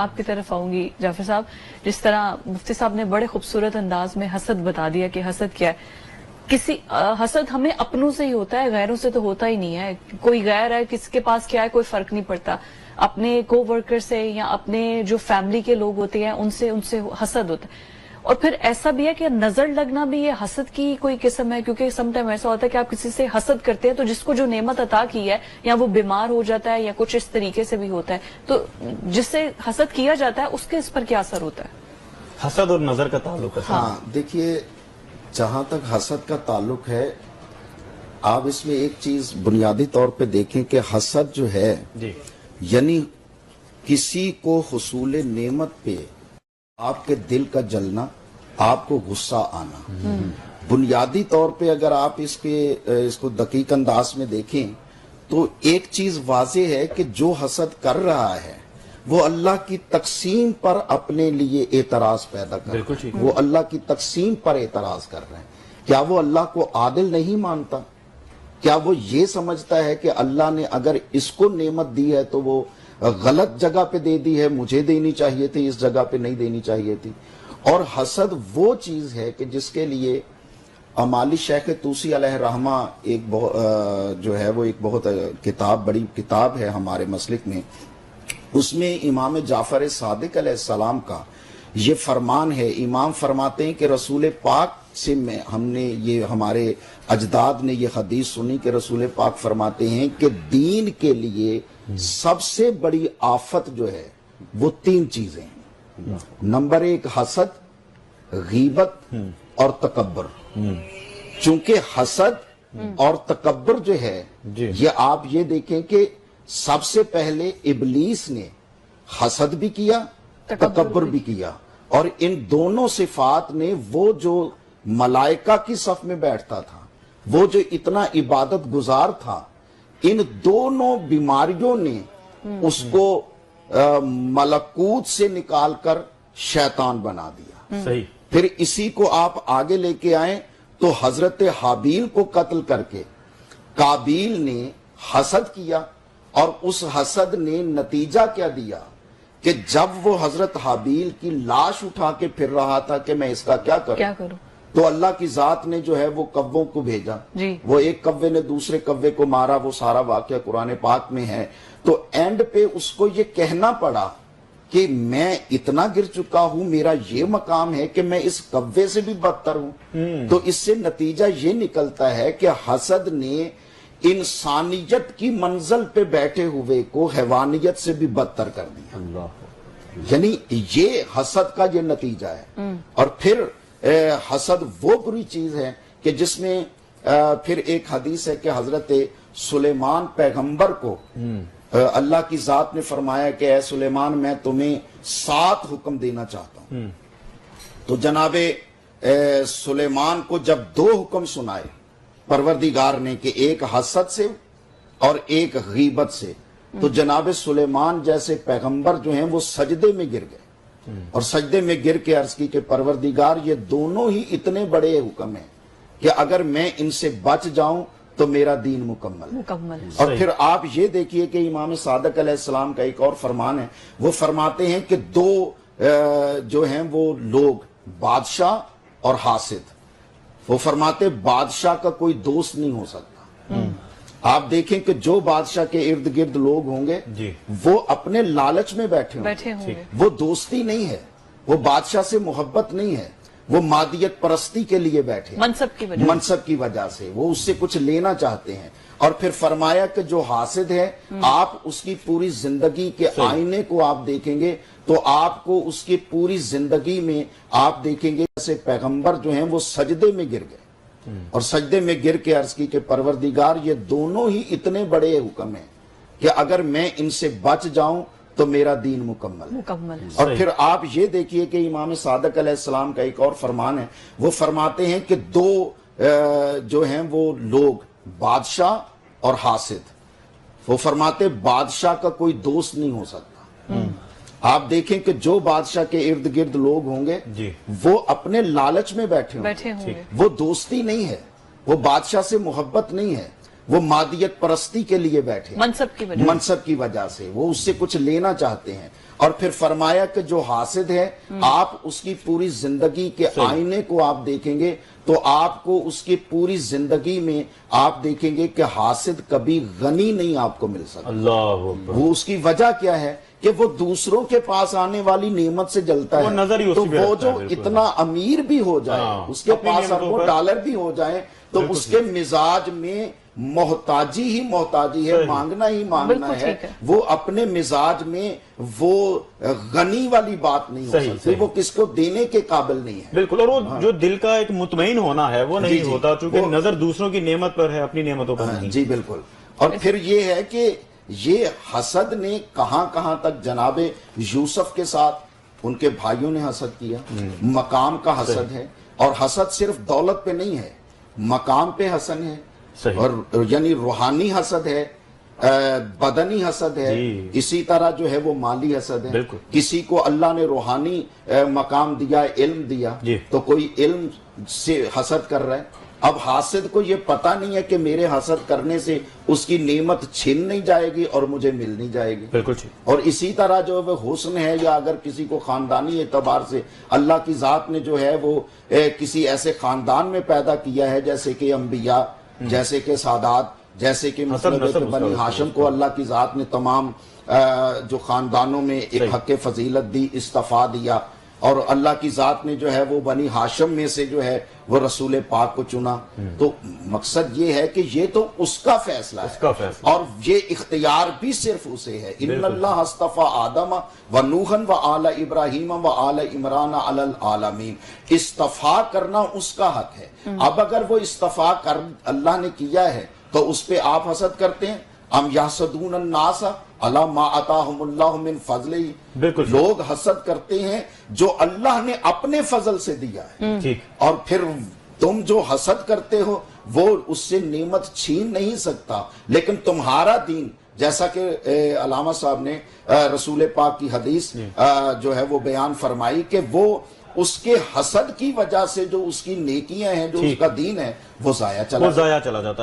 آپ کی طرف آؤں گی جعفر صاحب. جس طرح مفتی صاحب نے بڑے خوبصورت انداز میں حسد بتا دیا کہ حسد کیا ہے. حسد ہمیں اپنوں سے ہی ہوتا ہے, غیروں سے تو ہوتا ہی نہیں ہے. کوئی غیر ہے, کس کے پاس کیا ہے کوئی فرق نہیں پڑتا. اپنے کو ورکر سے یا اپنے جو فیملی کے لوگ ہوتے ہیں ان سے حسد ہوتا ہے. اور پھر ایسا بھی ہے کہ نظر لگنا بھی یہ حسد کی کوئی قسم ہے, کیونکہ سم ٹائم ایسا ہوتا ہے کہ آپ کسی سے حسد کرتے ہیں تو جس کو جو نعمت عطا کی ہے یا وہ بیمار ہو جاتا ہے یا کچھ اس طریقے سے بھی ہوتا ہے, تو جس سے حسد کیا جاتا ہے اس کے اس پر کیا اثر ہوتا ہے؟ حسد اور نظر کا تعلق ہے. ہاں دیکھیے, جہاں تک حسد کا تعلق ہے, آپ اس میں ایک چیز بنیادی طور پہ دیکھیں کہ حسد جو ہے یعنی کسی کو حصول نعمت پہ آپ کے دل کا جلنا, آپ کو غصہ آنا. بنیادی طور پہ اگر آپ اس کو دقیق انداز میں دیکھیں تو ایک چیز واضح ہے کہ جو حسد کر رہا ہے وہ اللہ کی تقسیم پر اپنے لیے اعتراض پیدا کر رہا ہے. وہ اللہ کی تقسیم پر اعتراض کر رہے ہیں. کیا وہ اللہ کو عادل نہیں مانتا؟ کیا وہ یہ سمجھتا ہے کہ اللہ نے اگر اس کو نعمت دی ہے تو وہ غلط جگہ پہ دے دی ہے, مجھے دینی چاہیے تھی, اس جگہ پہ نہیں دینی چاہیے تھی؟ اور حسد وہ چیز ہے کہ جس کے لیے مالی شیخ توسی علیہ رحمہ جو ہے وہ ایک بہت بڑی کتاب ہے ہمارے مسلک میں. اس میں امام جعفر صادق علیہ السلام کا یہ فرمان ہے. امام فرماتے ہیں کہ رسول پاک سے ہم نے یہ ہمارے اجداد نے یہ حدیث سنی کہ رسول پاک فرماتے ہیں کہ دین کے لیے سب سے بڑی آفت جو ہے وہ 3 چیزیں ہیں. نمبر 1 حسد, غیبت اور تکبر. چونکہ حسد اور تکبر جو ہے یہ آپ یہ دیکھیں کہ سب سے پہلے ابلیس نے حسد بھی کیا, تکبر بھی کیا, اور ان دونوں صفات نے وہ جو ملائکہ کی صف میں بیٹھتا تھا, وہ جو اتنا عبادت گزار تھا, ان دونوں بیماریوں نے اس کو ملکوت سے نکال کر شیطان بنا دیا. صحیح. پھر اسی کو آپ آگے لے کے آئیں تو حضرت حابیل کو قتل کر کے قابیل نے حسد کیا, اور اس حسد نے نتیجہ کیا دیا کہ جب وہ حضرت حابیل کی لاش اٹھا کے پھر رہا تھا کہ میں اس کا کیا کروں, تو اللہ کی ذات نے جو ہے وہ کووں کو بھیجا. وہ ایک کوے نے دوسرے کوے کو مارا, وہ سارا واقعہ قرآن پاک میں ہے. تو اینڈ پہ اس کو یہ کہنا پڑا کہ میں اتنا گر چکا ہوں, میرا یہ مقام ہے کہ میں اس کوے سے بھی بدتر ہوں. تو اس سے نتیجہ یہ نکلتا ہے کہ حسد نے انسانیت کی منزل پہ بیٹھے ہوئے کو حیوانیت سے بھی بدتر کر دیا. یعنی یہ حسد کا یہ نتیجہ ہے. اور پھر حسد وہ بری چیز ہے کہ جس میں پھر ایک حدیث ہے کہ حضرت سلیمان پیغمبر کو اللہ کی ذات نے فرمایا کہ اے سلیمان میں تمہیں 7 حکم دینا چاہتا ہوں. تو جناب سلیمان کو جب 2 حکم سنائے پروردگار نے کہ ایک حسد سے اور ایک غیبت سے, تو جناب سلیمان جیسے پیغمبر جو ہیں وہ سجدے میں گر گئے, اور سجدے میں گر کے عرض کی کہ پروردگار یہ دونوں ہی اتنے بڑے حکم ہیں کہ اگر میں ان سے بچ جاؤں تو میرا دین مکمل ہے. اور پھر آپ یہ دیکھیے کہ امام صادق علیہ السلام کا ایک اور فرمان ہے. وہ فرماتے ہیں کہ 2 جو ہیں وہ لوگ, بادشاہ اور حاسد. وہ فرماتے بادشاہ کا کوئی دوست نہیں ہو سکتا. آپ دیکھیں کہ جو بادشاہ کے ارد گرد لوگ ہوں گے وہ اپنے لالچ میں بیٹھے ہوں گے. وہ دوستی نہیں ہے, وہ بادشاہ سے محبت نہیں ہے, وہ مادیت پرستی کے لیے بیٹھے, منصب کی وجہ سے وہ اس سے کچھ لینا چاہتے ہیں. اور پھر فرمایا کہ جو حاسد ہے, آپ اس کی پوری زندگی کے آئینے کو آپ دیکھیں گے تو آپ کو اس کی پوری زندگی میں آپ دیکھیں گے جیسے پیغمبر جو ہیں وہ سجدے میں گر گئے, اور سجدے میں گر کے عرض کی کہ پروردگار یہ دونوں ہی اتنے بڑے حکم ہیں کہ اگر میں ان سے بچ جاؤں تو میرا دین مکمل ہے. اور پھر آپ یہ دیکھیے کہ امام صادق علیہ السلام کا ایک اور فرمان ہے. وہ فرماتے ہیں کہ 2 جو ہیں وہ لوگ, بادشاہ اور حاسد. وہ فرماتے بادشاہ کا کوئی دوست نہیں ہو سکتا. آپ دیکھیں کہ جو بادشاہ کے ارد گرد لوگ ہوں گے وہ اپنے لالچ میں بیٹھے ہوں گے. وہ دوستی نہیں ہے, وہ بادشاہ سے محبت نہیں ہے, وہ مادیت پرستی کے لیے بیٹھے ہیں، منصب کی وجہ سے وہ اس سے کچھ لینا چاہتے ہیں۔ اور پھر فرمایا کہ جو حاسد ہے آپ اس کی پوری زندگی کے آئینے کو آپ دیکھیں گے تو آپ کو اس کی پوری زندگی میں آپ دیکھیں گے کہ حاسد کبھی غنی نہیں آپ کو مل سکتا۔ اللہ اکبر۔ وہ اس کی وجہ کیا ہے کہ وہ دوسروں کے پاس آنے والی نعمت سے جلتا ہے، وہ نظر ہی تو اسی پہ وہ رکھتا جو ہے، بالکل۔ اتنا امیر بھی ہو جائے، اس کے اپنی پاس نعمتوں اربوں پر ڈالر بھی ہو جائیں تو اس کے مزاج میں محتاجی ہی محتاجی ہے، مانگنا ہی مانگنا ہے، وہ اپنے مزاج میں وہ غنی والی بات نہیں ہو سکتی، وہ کس کو دینے کے قابل نہیں ہے۔ بالکل، اور وہ جو دل کا ایک مطمئن ہونا ہے وہ نہیں ہوتا، چونکہ نظر دوسروں کی نعمت پر ہے، اپنی نعمتوں پر نہیں۔ جی بالکل۔ اور پھر یہ ہے کہ یہ حسد نے کہاں کہاں تک جناب یوسف کے ساتھ ان کے بھائیوں نے حسد کیا، مقام کا حسد ہے، اور حسد صرف دولت پہ نہیں ہے، مقام پہ حسد ہے، اور یعنی روحانی حسد ہے، بدنی حسد ہے، اسی طرح جو ہے وہ مالی حسد ہے۔ کسی کو اللہ نے روحانی مقام دیا، علم دیا، تو کوئی علم سے حسد کر رہا ہے۔ اب حاسد کو یہ پتہ نہیں ہے کہ میرے حسد کرنے سے اس کی نعمت چھن نہیں جائے گی اور مجھے مل نہیں جائے گی۔ بالکل۔ اور اسی طرح جو وہ حسن ہے، یا اگر کسی کو خاندانی اعتبار سے اللہ کی ذات نے جو ہے وہ کسی ایسے خاندان میں پیدا کیا ہے جیسے کہ انبیاء، جیسے کہ سادات، جیسے کہ مطلب بنی ہاشم کو اللہ کی ذات نے تمام جو خاندانوں میں ایک حق فضیلت دی، استفا دیا، اور اللہ کی ذات نے جو ہے وہ بنی ہاشم میں سے جو ہے وہ رسول پاک کو چنا۔ تو مقصد یہ ہے کہ یہ تو اس کا فیصلہ ہے، اور یہ اختیار بھی صرف اسے ہے۔ ان اللہ اصطفیٰ آدم و نوحًا و آل ابراہیم و آل عمران علی العالمین۔ استفا کرنا اس کا حق ہے۔ اب اگر وہ استفا کر اللہ نے کیا ہے تو اس پہ آپ حسد کرتے ہیں، ام یحسدون الناس علی ما آتاہم اللہ من فضلہ۔ لوگ حسد کرتے ہیں جو اللہ نے اپنے فضل سے دیا ہے، اور پھر تم جو حسد کرتے ہو وہ اس سے نعمت چھین نہیں سکتا۔ لیکن تمہارا دین، جیسا کہ علامہ صاحب نے رسول پاک کی حدیث جو ہے وہ بیان فرمائی کہ وہ اس کے حسد کی وجہ سے جو اس کی نیکیاں ہیں، جو اس کا دین ہے، وہ ضائع چلا جاتا ہے۔